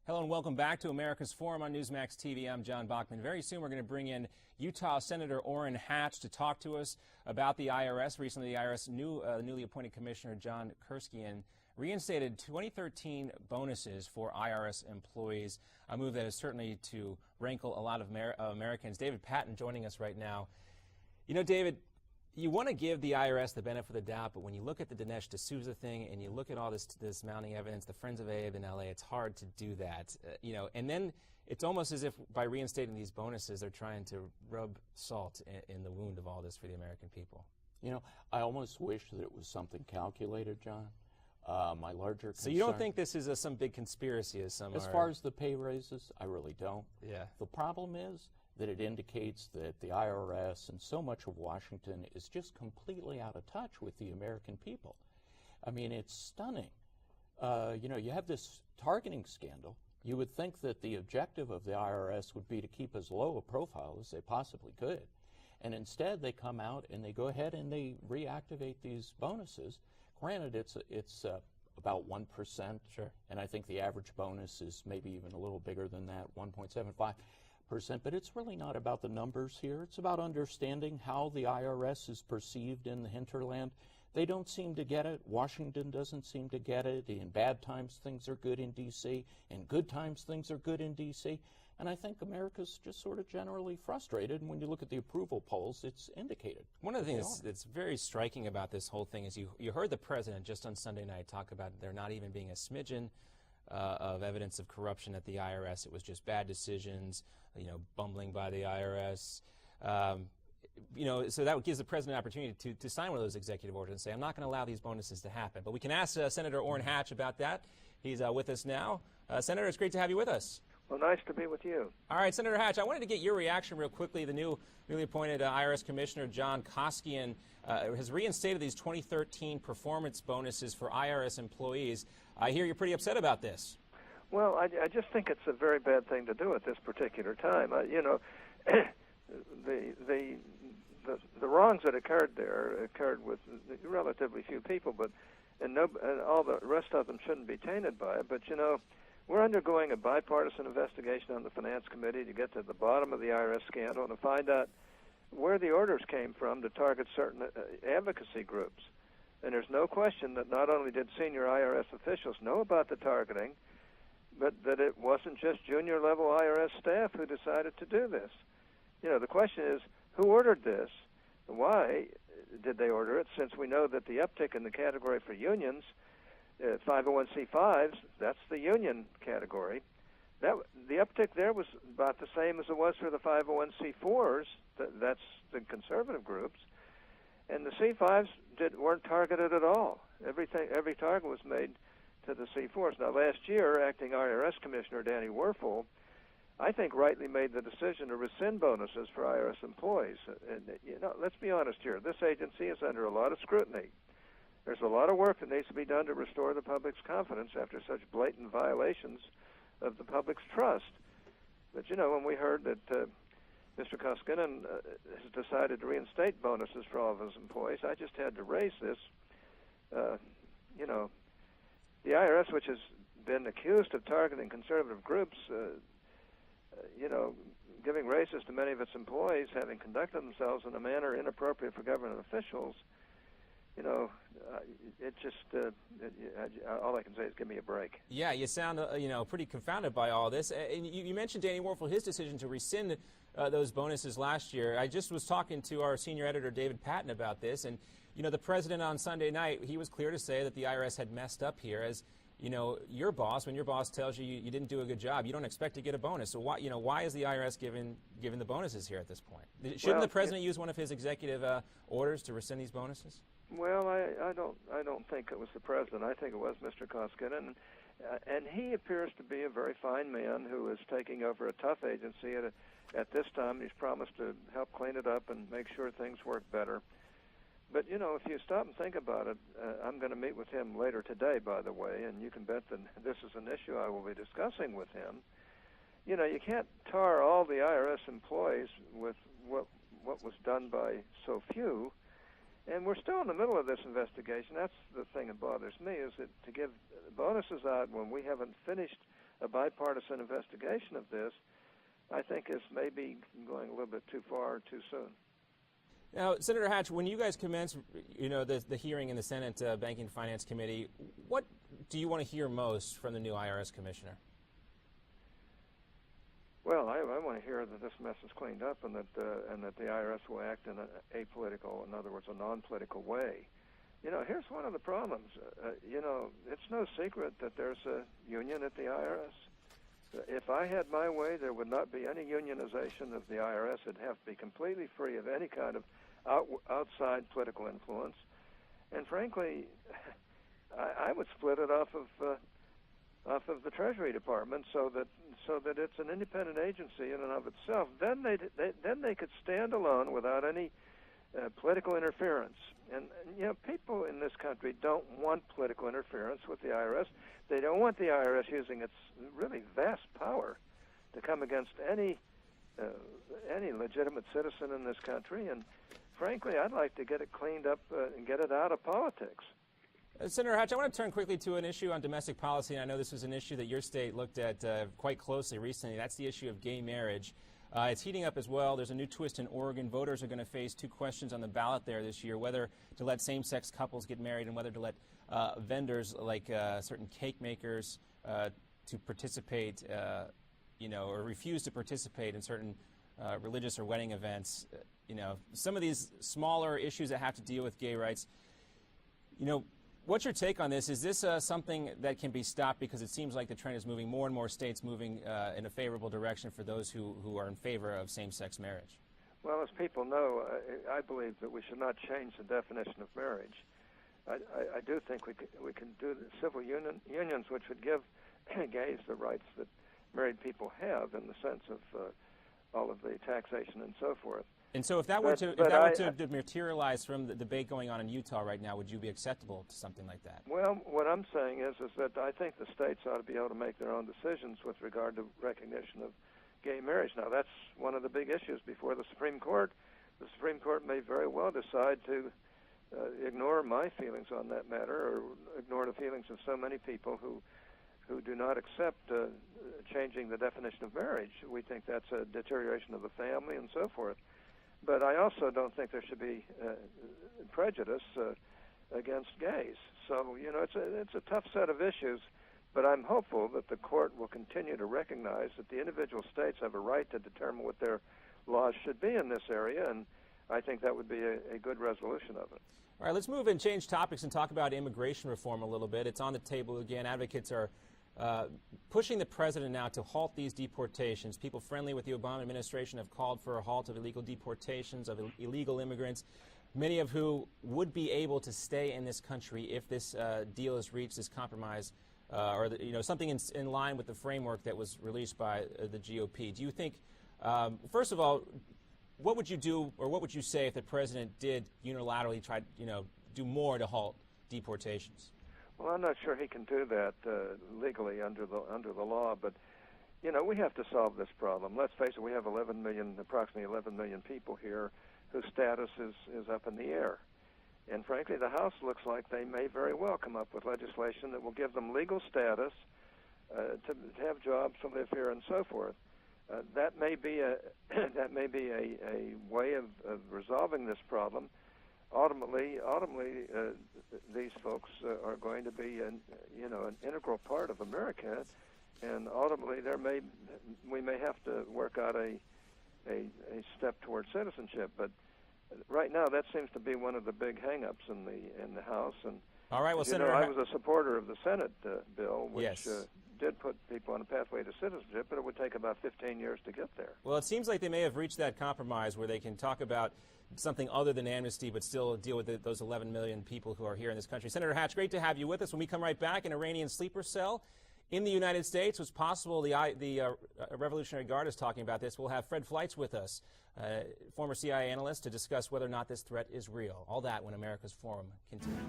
Hello and welcome back to America's Forum on Newsmax TV. I'm John Bachman. Very soon we're going to bring in Utah Senator Orrin Hatch to talk to us about the IRS. Recently, the IRS newly appointed Commissioner John Kurskian reinstated 2013 bonuses for IRS employees, a move that is certainly to rankle a lot of Americans. David Patton joining us right now. You know, David, you want to give the IRS the benefit of the doubt, but when you look at the Dinesh D'Souza thing and you look at all this mounting evidence, the Friends of Abe in L.A., it's hard to do that. And then it's almost as if by reinstating these bonuses, they're trying to rub salt in the wound of all this for the American people. You know, I almost wish that it was something calculated, John. My larger concern... So you don't think this is some big conspiracy as some As far as the pay raises, I really don't. Yeah. The problem is that it indicates that the IRS and so much of Washington is just completely out of touch with the American people. I mean, it's stunning. You know, you have this targeting scandal. You would think that the objective of the IRS would be to keep as low a profile as they possibly could. And instead, they come out and they go ahead and they reactivate these bonuses. Granted, it's about 1%. Sure. And I think the average bonus is maybe even a little bigger than that, 1.75%. But it's really not about the numbers here. It's about understanding how the IRS is perceived in the hinterland. They don't seem to get it. Washington doesn't seem to get it. In bad times, things are good in D.C. In good times, things are good in D.C. And I think America's just sort of generally frustrated. And when you look at the approval polls, it's indicated. One of the things that's very striking about this whole thing is you heard the president just on Sunday night talk about there not even being a smidgen of evidence of corruption at the IRS. It was just bad decisions, bumbling by the IRS. So that gives the president an opportunity to sign one of those executive orders and say, I'm not going to allow these bonuses to happen. But we can ask Senator Orrin Hatch about that. He's with us now. Senator, it's great to have you with us. Well, nice to be with you. All right, Senator Hatch, I wanted to get your reaction real quickly. The newly appointed IRS Commissioner John Kurskian has reinstated these 2013 performance bonuses for IRS employees. I hear you're pretty upset about this. Well, I just think it's a very bad thing to do at this particular time. The wrongs that occurred there occurred with relatively few people, and all the rest of them shouldn't be tainted by it. But we're undergoing a bipartisan investigation on the Finance Committee to get to the bottom of the IRS scandal and to find out where the orders came from to target certain advocacy groups. And there's no question that not only did senior IRS officials know about the targeting, but that it wasn't just junior-level IRS staff who decided to do this. The question is, who ordered this? Why did they order it, since we know that the uptick in the category for unions, 501c5s, that's the union category, the uptick there was about the same as it was for the 501c4s, that's the conservative groups, and the C5s weren't targeted at all. Every target was made to the C4s. Now, last year, acting IRS Commissioner Danny Werfel, I think, rightly made the decision to rescind bonuses for IRS employees. And let's be honest here. This agency is under a lot of scrutiny. There's a lot of work that needs to be done to restore the public's confidence after such blatant violations of the public's trust. But, when we heard that Mr. Kurskian has decided to reinstate bonuses for all of his employees, I just had to raise this. The IRS, which has been accused of targeting conservative groups, giving raises to many of its employees, having conducted themselves in a manner inappropriate for government officials, all I can say is give me a break. Yeah, you sound, pretty confounded by all this. And you mentioned Danny Werfel, his decision to rescind those bonuses last year. I just was talking to our senior editor, David Patton, about this. And, the president on Sunday night, he was clear to say that the IRS had messed up here. As, your boss, when your boss tells you you didn't do a good job, you don't expect to get a bonus. So why is the IRS giving the bonuses here at this point? Shouldn't the president use one of his executive orders to rescind these bonuses? Well, I don't think it was the president. I think it was Mr. Kurskian, and he appears to be a very fine man who is taking over a tough agency at this time. He's promised to help clean it up and make sure things work better. But if you stop and think about it, I'm going to meet with him later today, by the way, and you can bet that this is an issue I will be discussing with him. You can't tar all the IRS employees with what was done by so few. And we're still in the middle of this investigation. That's the thing that bothers me, is that to give bonuses out when we haven't finished a bipartisan investigation of this, I think is maybe going a little bit too far too soon. Now, Senator Hatch, when you guys commence, the hearing in the Senate Banking and Finance Committee, what do you want to hear most from the new IRS commissioner? Well, I want to hear that this mess is cleaned up and that the IRS will act in an apolitical, in other words, a non-political way. Here's one of the problems. It's no secret that there's a union at the IRS. If I had my way, there would not be any unionization of the IRS. It'd have to be completely free of any kind of outside political influence. And frankly, I would split it off of the Treasury Department so that it's an independent agency in and of itself. Then they could stand alone without any political interference. And people in this country don't want political interference with the IRS. They don't want the IRS using its really vast power to come against any legitimate citizen in this country. And frankly, I'd like to get it cleaned up and get it out of politics. Senator Hatch, I want to turn quickly to an issue on domestic policy, and I know this was an issue that your state looked at quite closely recently. That's the issue of gay marriage. It's heating up as well. There's a new twist in Oregon. Voters are going to face two questions on the ballot there this year, whether to let same-sex couples get married and whether to let vendors like certain cake makers to participate, or refuse to participate in certain religious or wedding events. Some of these smaller issues that have to deal with gay rights. What's your take on this? Is this something that can be stopped, because it seems like the trend is moving, more and more states moving in a favorable direction for those who are in favor of same-sex marriage? Well, as people know, I believe that we should not change the definition of marriage. I do think we can do the civil unions which would give gays the rights that married people have in the sense of all of the taxation and so forth. And so if that were to materialize from the debate going on in Utah right now, would you be acceptable to something like that? Well, what I'm saying is that I think the states ought to be able to make their own decisions with regard to recognition of gay marriage. Now, that's one of the big issues before the Supreme Court. The Supreme Court may very well decide to ignore my feelings on that matter, or ignore the feelings of so many people who do not accept changing the definition of marriage. We think that's a deterioration of the family and so forth. But I also don't think there should be prejudice against gays. So, it's a tough set of issues, but I'm hopeful that the court will continue to recognize that the individual states have a right to determine what their laws should be in this area, and I think that would be a good resolution of it. All right, let's move and change topics and talk about immigration reform a little bit. It's on the table again. Advocates are pushing the president now to halt these deportations. People friendly with the Obama administration have called for a halt of illegal deportations of illegal immigrants, many of who would be able to stay in this country if this deal is reached, this compromise, or something in line with the framework that was released by the GOP. Do you think, first of all, what would you do, or what would you say if the president did unilaterally try, do more to halt deportations? Well, I'm not sure he can do that legally under the law, but we have to solve this problem. Let's face it, we have approximately 11 million people here whose status is up in the air. And frankly, the House looks like they may very well come up with legislation that will give them legal status to have jobs, to live here, and so forth. That may be a way of resolving this problem. Ultimately, these folks are going to be an integral part of America, and ultimately we may have to work out a step toward citizenship. But right now, that seems to be one of the big hang-ups in the House. And all right, well, Senator, I was a supporter of the Senate bill, which yes. Did put people on a pathway to citizenship, but it would take about 15 years to get there. Well, it seems like they may have reached that compromise where they can talk about something other than amnesty, but still deal with those 11 million people who are here in this country. Senator Hatch, great to have you with us. When we come right back, an Iranian sleeper cell in the United States was possible. The Revolutionary Guard is talking about this. We'll have Fred Fleitz with us, former CIA analyst, to discuss whether or not this threat is real. All that when America's Forum continues.